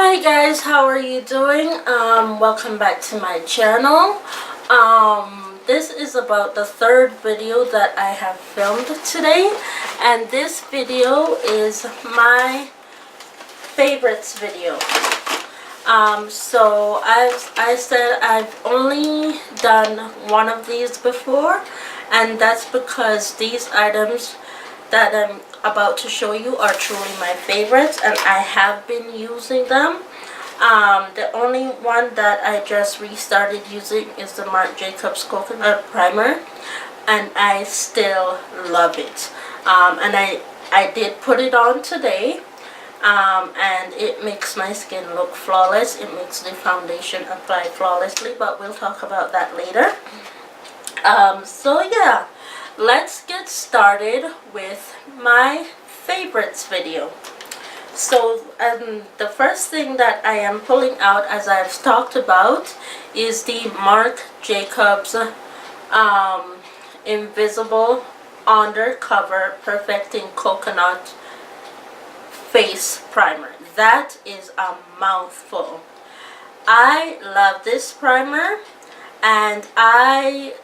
Hi guys, how are you doing? Welcome back to my channel. This is about the third video that I have filmed today, and this video is my favorites video. So as I said, I've only done one of these before, and that's because these items that I'm about to show you are truly my favorites, and I have been using them. The only one that I just restarted using is the Marc Jacobs Coconut Primer, and I still love it. And I did put it on today, and it makes my skin look flawless. It makes the foundation apply flawlessly, but we'll talk about that later. So yeah, let's get started with my favorites video. So the first thing that I am pulling out, as I've talked about, is the Marc Jacobs Invisible Undercover Perfecting Coconut Face Primer. That is a mouthful. I love this primer, and I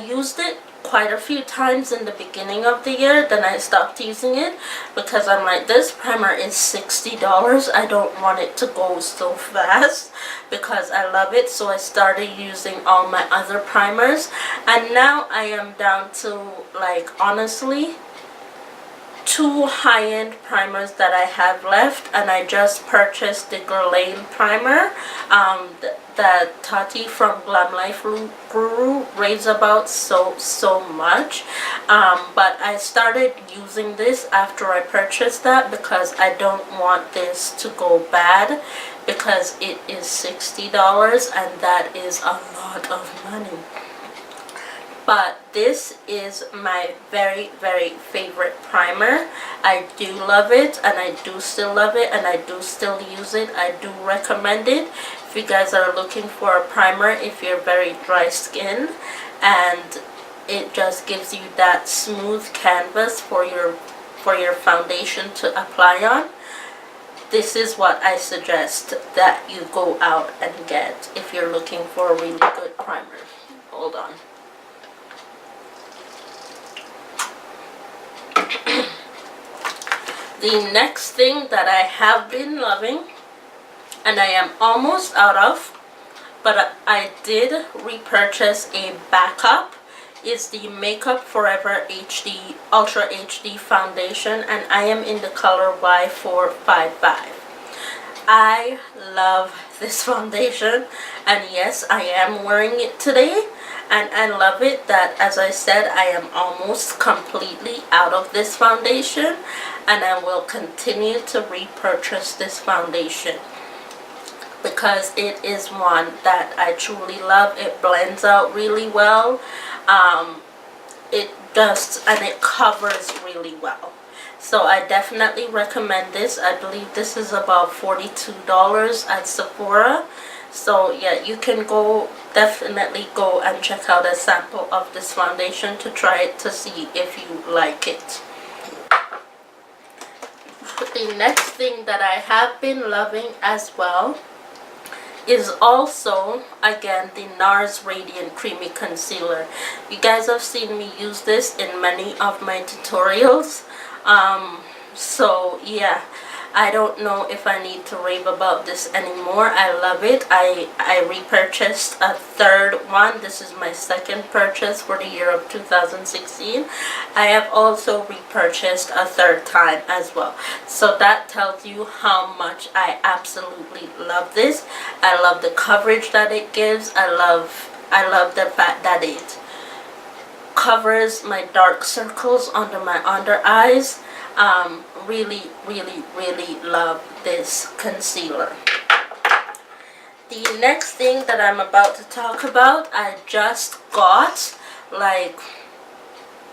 used it quite a few times in the beginning of the year. Then I stopped using it because I'm like, this primer is $60. I don't want it to go so fast because I love it. So I started using all my other primers, and now I am down to, like, honestly, 2 high-end primers that I have left, and I just purchased the Guerlain primer that Tati from Glam Life Guru raves about so much, but I started using this after I purchased that because I don't want this to go bad, because it is $60 and that is a lot of money. But this is my very favorite primer. I do love it, and I do still love it, and I do still use it. I do recommend it if you guys are looking for a primer, if you're very dry skin and it just gives you that smooth canvas for your foundation to apply on. This is what I suggest that you go out and get if you're looking for a really good primer. Hold on. The next thing that I have been loving, and I am almost out of, but I did repurchase a backup, is the Makeup Forever HD Ultra HD Foundation, and I am in the color Y455. I love this foundation, and yes, I am wearing it today. And I love it that, as I said, I am almost completely out of this foundation, and I will continue to repurchase this foundation because it is one that I truly love. It blends out really well. It does, and it covers really well. So I definitely recommend this. I believe this is about $42 at Sephora. So yeah, you can definitely go and check out a sample of this foundation to try it to see if you like it. The next thing that I have been loving as well is also, again, the NARS Radiant Creamy Concealer. You guys have seen me use this in many of my tutorials. So yeah, I don't know if I need to rave about this anymore. I love it. I repurchased a third one. This is my second purchase for the year of 2016. I have also repurchased a third time as well. So that tells you how much I absolutely love this. I love the coverage that it gives. I love the fact that it covers my dark circles under my under eyes. Really love this concealer. The next thing that I'm about to talk about, I just got like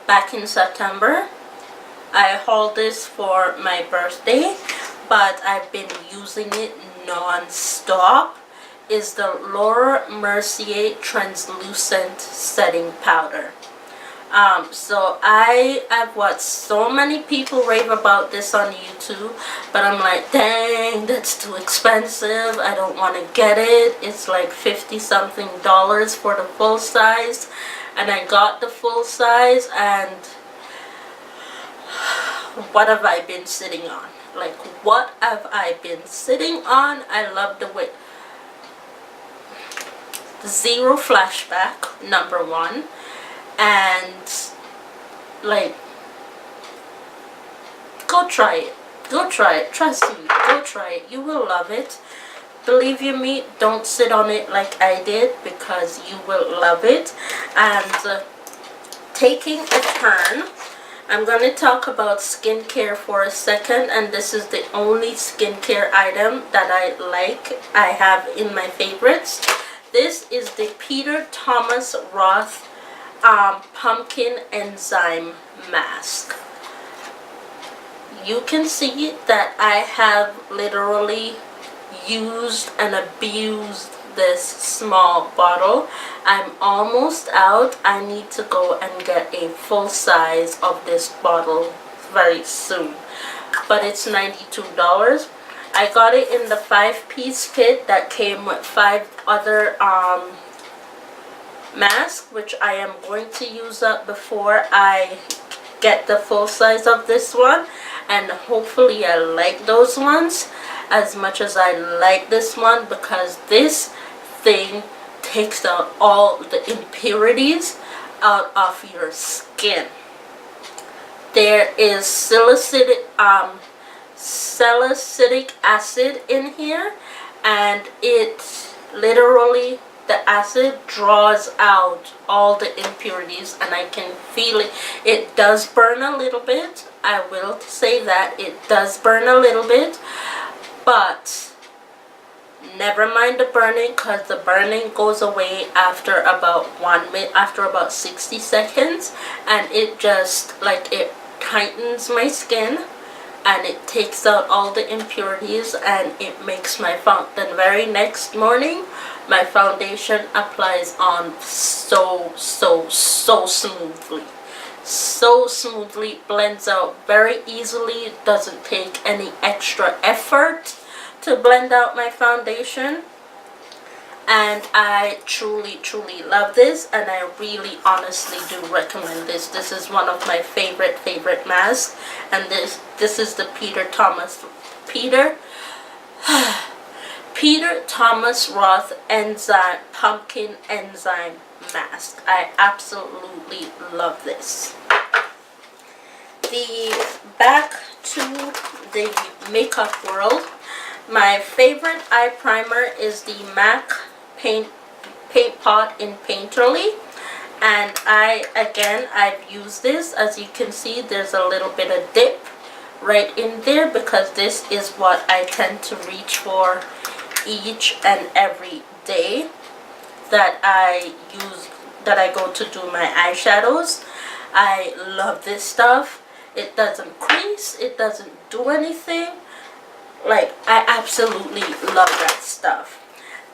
back in September. I hauled this for my birthday, but I've been using it non-stop. Is the Laura Mercier Translucent Setting Powder. So I have watched so many people rave about this on YouTube, but I'm like, dang, that's too expensive. I don't want to get it. It's like 50 something dollars for the full size, and I got the full size, and what have I been sitting on? Like, what have I been sitting on? I love the way. Zero flashback, number one. And like, go try it. Go try it. Trust me. Go try it. You will love it. Believe you me, don't sit on it like I did, because you will love it. And taking a turn, I'm going to talk about skincare for a second, and this is the only skincare item that I have in my favorites. This is the Peter Thomas Roth Pumpkin Enzyme Mask. You can see that I have literally used and abused this small bottle. I'm almost out. I need to go and get a full size of this bottle very soon, but it's $92. I got it in the 5-piece kit that came with 5 other masks, which I am going to use up before I get the full size of this one, and hopefully I like those ones as much as I like this one, because this thing takes out all the impurities out of your skin. There is salicylic acid in here, and it literally, the acid draws out all the impurities, and I can feel it. It does burn a little bit. I will say that it does burn a little bit, but never mind the burning, because the burning goes away after about 1 minute, after about 60 seconds, and it just, like, it tightens my skin, and it takes out all the impurities, and it makes my the very next morning my foundation applies on so smoothly. So smoothly, blends out very easily. Doesn't take any extra effort to blend out my foundation, and I truly love this, and I really honestly do recommend this. This is one of my favorite masks, and this is the Peter Thomas Roth Pumpkin Enzyme Mask. I absolutely love this. Back to the makeup world. My favorite eye primer is the MAC Paint Pot in Painterly, and I've used this. As you can see, there's a little bit of dip right in there, because this is what I tend to reach for each and every day that I go to do my eyeshadows. I love this stuff. It doesn't crease, it doesn't do anything. Like, I absolutely love that stuff.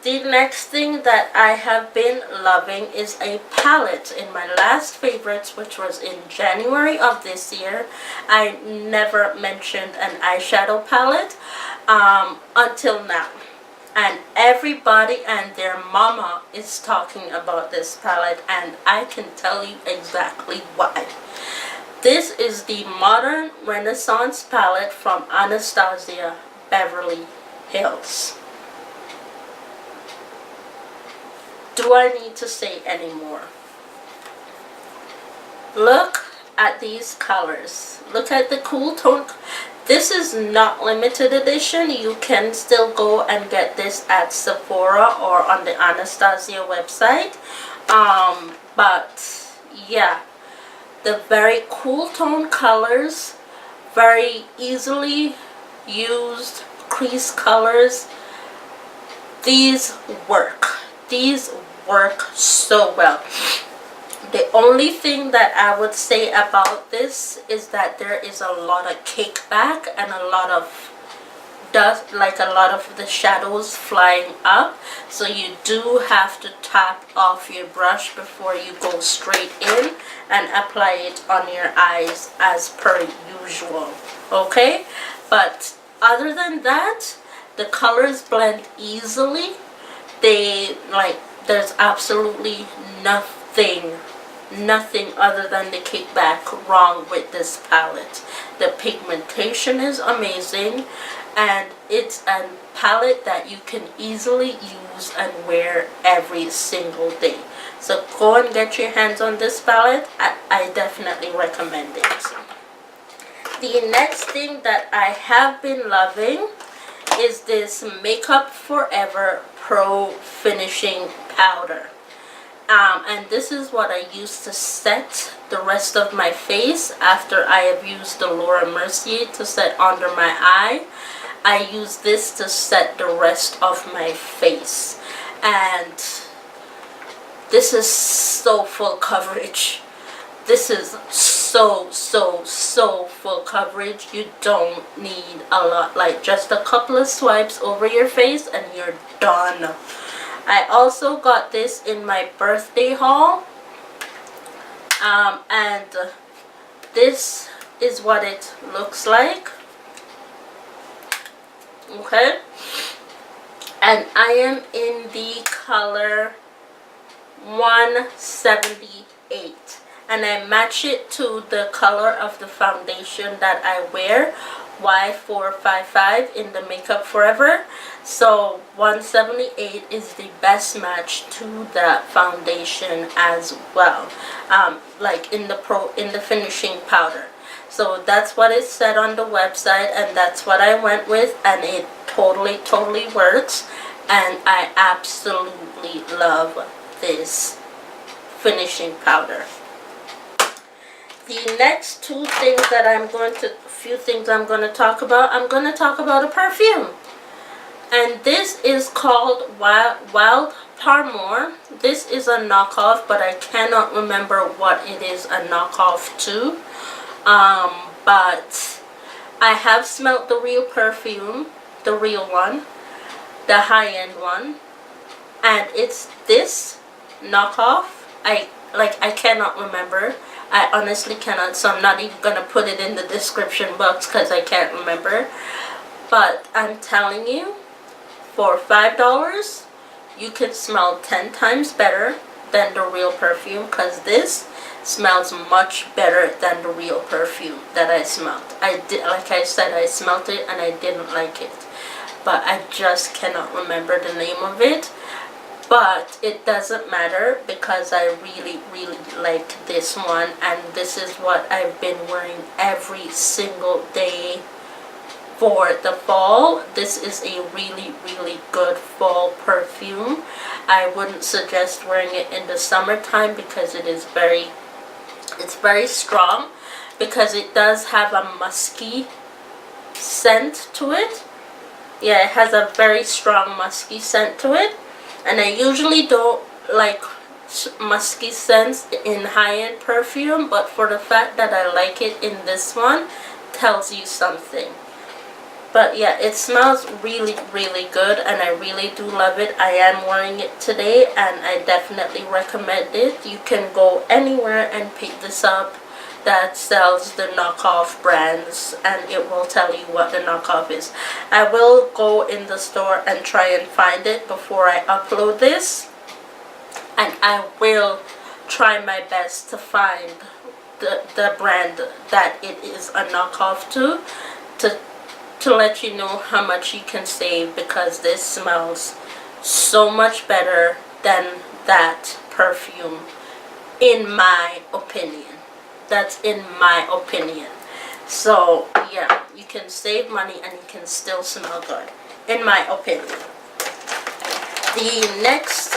The next thing that I have been loving is a palette. In my last favorites, which was in January of this year, I never mentioned an eyeshadow palette until now. And everybody and their mama is talking about this palette, and I can tell you exactly why. This is the Modern Renaissance palette from Anastasia Beverly Hills. Do I need to say any more? Look at these colors. Look at the cool tone. This is not limited edition. You can still go and get this at Sephora or on the Anastasia website. But yeah, the very cool tone colors, very easily used crease colors. These work. These work so well. The only thing that I would say about this is that there is a lot of cake back and a lot of dust, like a lot of the shadows flying up, so you do have to tap off your brush before you go straight in and apply it on your eyes as per usual. Okay, but other than that, the colors blend easily. They like, there's absolutely nothing other than the kickback wrong with this palette. The pigmentation is amazing, and it's a palette that you can easily use and wear every single day. So go and get your hands on this palette. I definitely recommend it. The next thing that I have been loving is this Makeup Forever Pro Finishing Powder. And this is what I use to set the rest of my face after I have used the Laura Mercier to set under my eye. I use this to set the rest of my face. And this is so full coverage. This is so full coverage. You don't need a lot, like just a couple of swipes over your face and you're done. I also got this in my birthday haul, and this is what it looks like. Okay, and I am in the color 178, and I match it to the color of the foundation that I wear, Y455 in the Makeup Forever. So 178 is the best match to that foundation as well, like in the finishing powder. So that's what it said on the website, and that's what I went with, and it totally works, and I absolutely love this finishing powder. The next few things I'm going to talk about, I'm going to talk about a perfume. And this is called Wild Parmour. This is a knockoff, but I cannot remember what it is a knockoff to. But I have smelled the real perfume, the real one, the high-end one. And it's this knockoff. I cannot remember. I honestly cannot, so I'm not even going to put it in the description box because I can't remember. But I'm telling you, for $5, you can smell 10 times better than the real perfume, because this smells much better than the real perfume that I smelled. Like I said, I smelled it and I didn't like it. But I just cannot remember the name of it. But it doesn't matter because I really like this one, and this is what I've been wearing every single day for the fall. This is a really good fall perfume. I wouldn't suggest wearing it in the summertime because it's very strong, because it does have a musky scent to it. Yeah, it has a very strong musky scent to it. And I usually don't like musky scents in high-end perfume, but for the fact that I like it in this one tells you something. But yeah, it smells really good, and I really do love it. I am wearing it today, and I definitely recommend it. You can go anywhere and pick this up that sells the knockoff brands, and it will tell you what the knockoff is. I will go in the store and try and find it before I upload this, and I will try my best to find the brand that it is a knockoff to let you know how much you can save, because this smells so much better than that perfume, in my opinion. That's in my opinion. So yeah, you can save money and you can still smell good, in my opinion. The next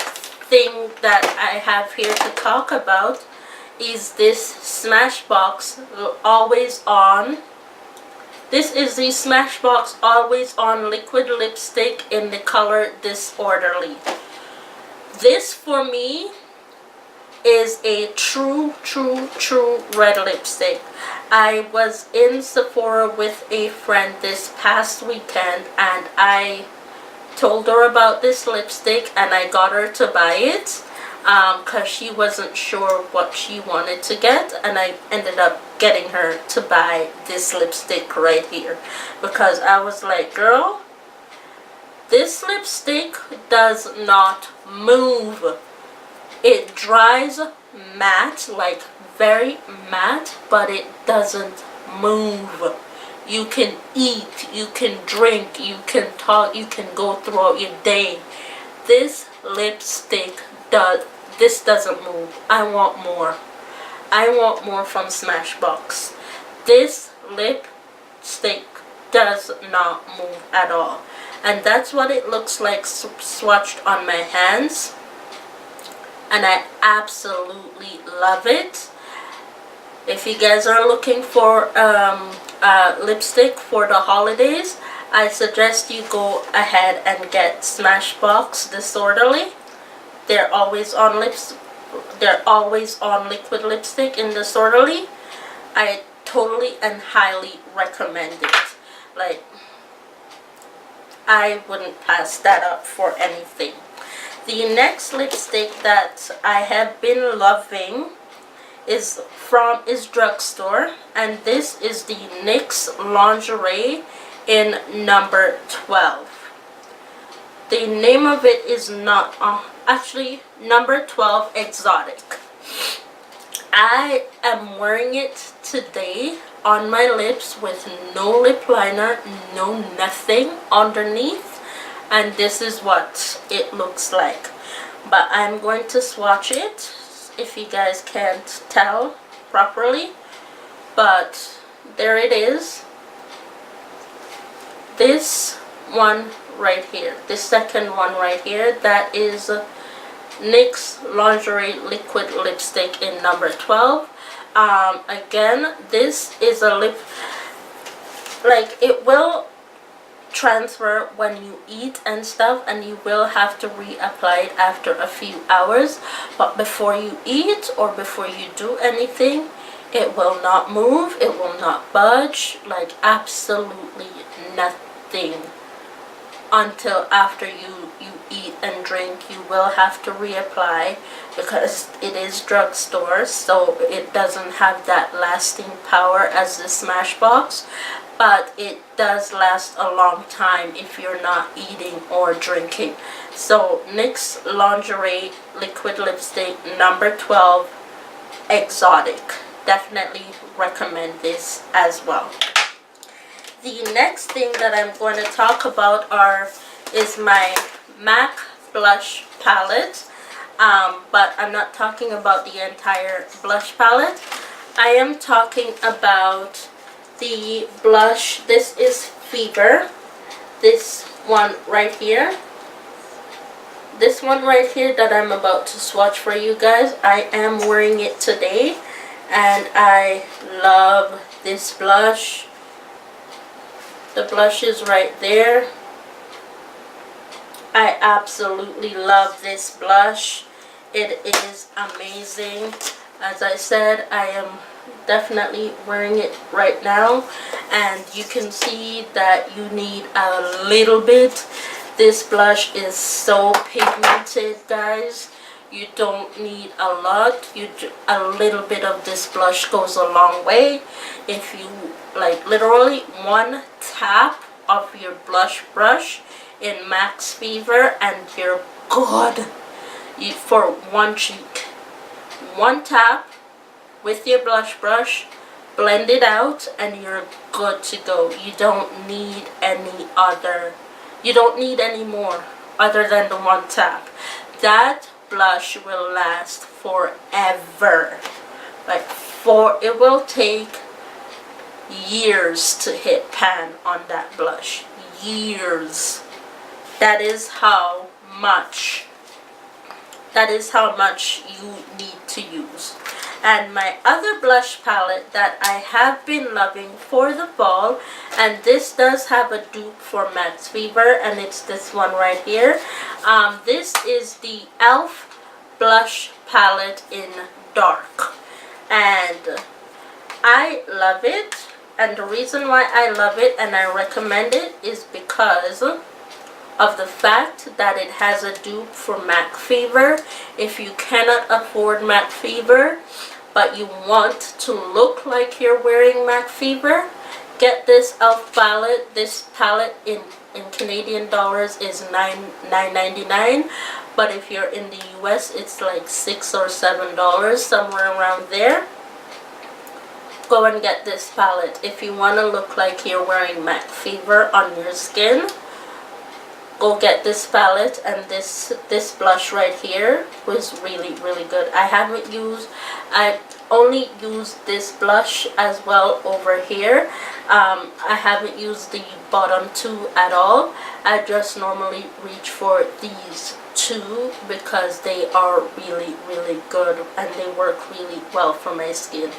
thing that I have here to talk about is this Smashbox Always On. This is the Smashbox Always On liquid lipstick in the color Disorderly. This for me is a true red lipstick. I was in Sephora with a friend this past weekend, and I told her about this lipstick and I got her to buy it because she wasn't sure what she wanted to get, and I ended up getting her to buy this lipstick right here because I was like, girl, this lipstick does not move. It dries matte, like very matte, but it doesn't move. You can eat, you can drink, you can talk, you can go throughout your day. This lipstick doesn't move. I want more. I want more from Smashbox. This lipstick does not move at all. And that's what it looks like swatched on my hands. And I absolutely love it. If you guys are looking for lipstick for the holidays, I suggest you go ahead and get Smashbox Disorderly. They're always on liquid lipstick in Disorderly. I totally and highly recommend it. Like, I wouldn't pass that up for anything. The next lipstick that I have been loving is from drugstore, and this is the NYX Lingerie in number 12. The name of it is not actually number 12 Exotic. I am wearing it today on my lips with no lip liner, no nothing underneath, and this is what it looks like. But I'm going to swatch it if you guys can't tell properly, but there it is. This one right here, this second one right here, that is NYX Lingerie Liquid Lipstick in number 12. Again, this is a lip, like, it will transfer when you eat and stuff, and you will have to reapply it after a few hours, but before you eat or before you do anything, it will not move, it will not budge, like absolutely nothing. Until after you eat and drink, you will have to reapply because it is drugstore, so it doesn't have that lasting power as the Smashbox, but it does last a long time if you're not eating or drinking. So NYX Lingerie Liquid Lipstick number 12 Exotic. Definitely recommend this as well. The next thing that I'm going to talk about is my MAC blush palette, but I'm not talking about the entire blush palette. I am talking about the blush. This is Fever. This one right here. This one right here that I'm about to swatch for you guys. I am wearing it today, and I love this blush. The blush is right there. I absolutely love this blush. It is amazing. As I said, I am definitely wearing it right now, and you can see that you need a little bit. This blush is so pigmented, guys. You don't need a lot. A little bit of this blush goes a long way. If you, like, literally one tap of your blush brush in Max Fever and you're good. For one cheek, one tap with your blush brush, blend it out, and you're good to go. You don't need any more other than the one tap. That blush will last forever. Like, it will take years to hit pan on that blush. Years. That is how much you need to use. And my other blush palette that I have been loving for the fall, and this does have a dupe for Max Fever, and it's this one right here. This is the e.l.f. blush palette in dark, and I love it. And the reason why I love it and I recommend it is because of the fact that it has a dupe for MAC Fever. If you cannot afford MAC Fever but you want to look like you're wearing MAC Fever, get this e.l.f. palette. This palette in Canadian dollars is $9.99, but if you're in the US it's like $6 or $7, somewhere around there. Go and get this palette if you want to look like you're wearing MAC Fever on your skin. Go get this palette, and this blush right here was really good. I only used this blush as well over here. I haven't used the bottom two at all. I just normally reach for these two because they are really good and they work really well for my skin.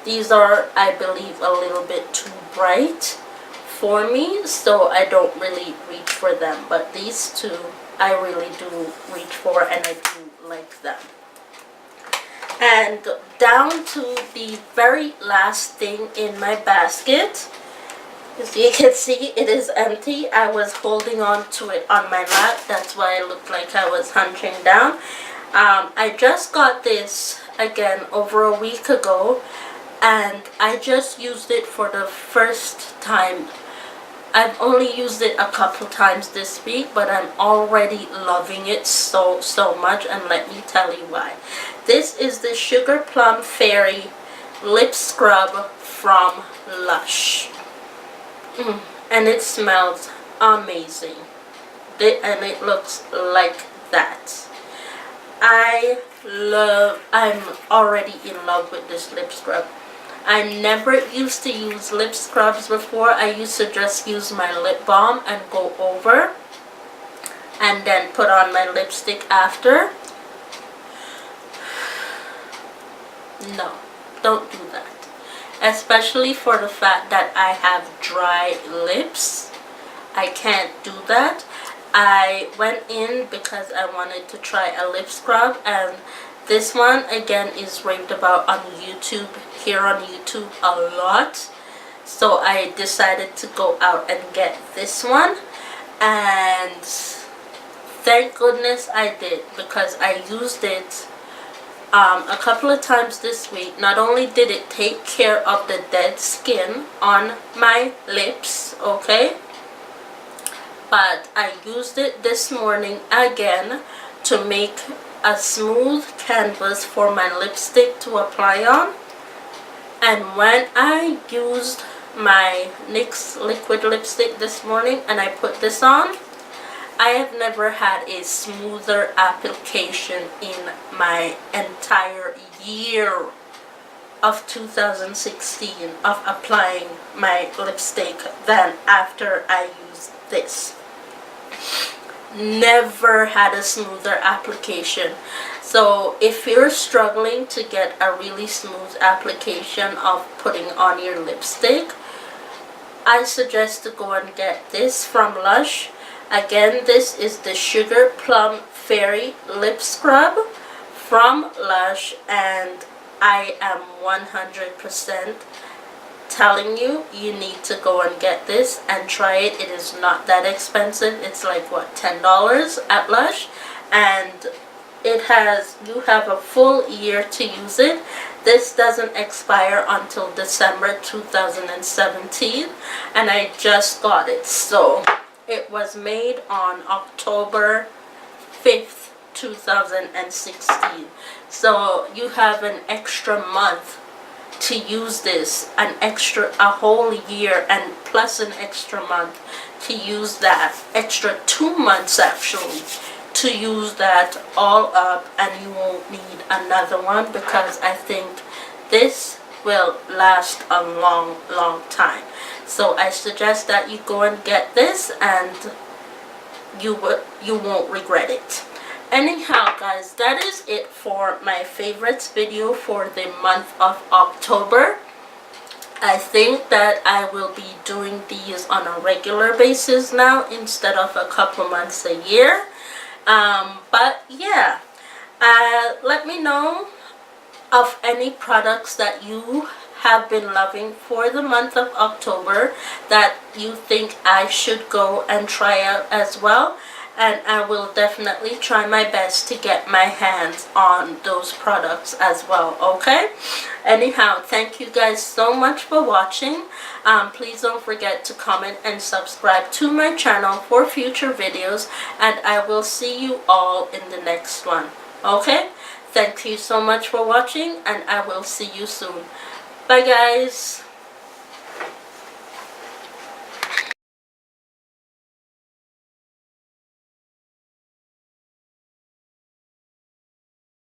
These are, I believe, a little bit too bright for me, so I don't really reach for them, but these two I really do reach for and I do like them. And down to the very last thing in my basket. As you can see, it is empty. I was holding on to it on my lap, that's why I looked like I was hunching down. I just got this again over a week ago, and I just used it for the first time. I've only used it a couple times this week, but I'm already loving it so much, and let me tell you why. This is the Sugar Plum Fairy Lip Scrub from Lush. And it smells amazing. And it looks like that. I'm already in love with this lip scrub. I never used to use lip scrubs before. I used to just use my lip balm and go over and then put on my lipstick after. No, don't do that. Especially for the fact that I have dry lips. I can't do that. I went in because I wanted to try a lip scrub, and this one again is raved about on YouTube, here on YouTube a lot. So I decided to go out and get this one, and thank goodness I did, because I used it a couple of times this week. Not only did it take care of the dead skin on my lips, okay, but I used it this morning again to make a smooth canvas for my lipstick to apply on. And when I used my NYX liquid lipstick this morning and I put this on, I have never had a smoother application in my entire year of 2016 of applying my lipstick than after I used this. Never had a smoother application. So if you're struggling to get a really smooth application of putting on your lipstick, I suggest to go and get this from Lush. Again, this is the Sugar Plum Fairy Lip Scrub from Lush, and I am 100% telling you, you need to go and get this and try it. It is not that expensive. It's like, what, $10 at Lush, and it has, you have a full year to use it. This doesn't expire until December 2017, and I just got it. So it was made on October 5th, 2016. So you have an extra month to use this, a whole year, and plus an extra month to use that, extra 2 months actually to use that all up, and you won't need another one, because I think this will last a long time. So I suggest that you go and get this, and you won't regret it. Anyhow guys, that is it for my favorites video for the month of October. I think that I will be doing these on a regular basis now instead of a couple months a year. But yeah, Let me know of any products that you have been loving for the month of October that you think I should go and try out as well, and I will definitely try my best to get my hands on those products as well. Okay, anyhow, thank you guys so much for watching. Please don't forget to comment and subscribe to my channel for future videos, and I will see you all in the next one. Okay, thank you so much for watching, and I will see you soon. Bye guys.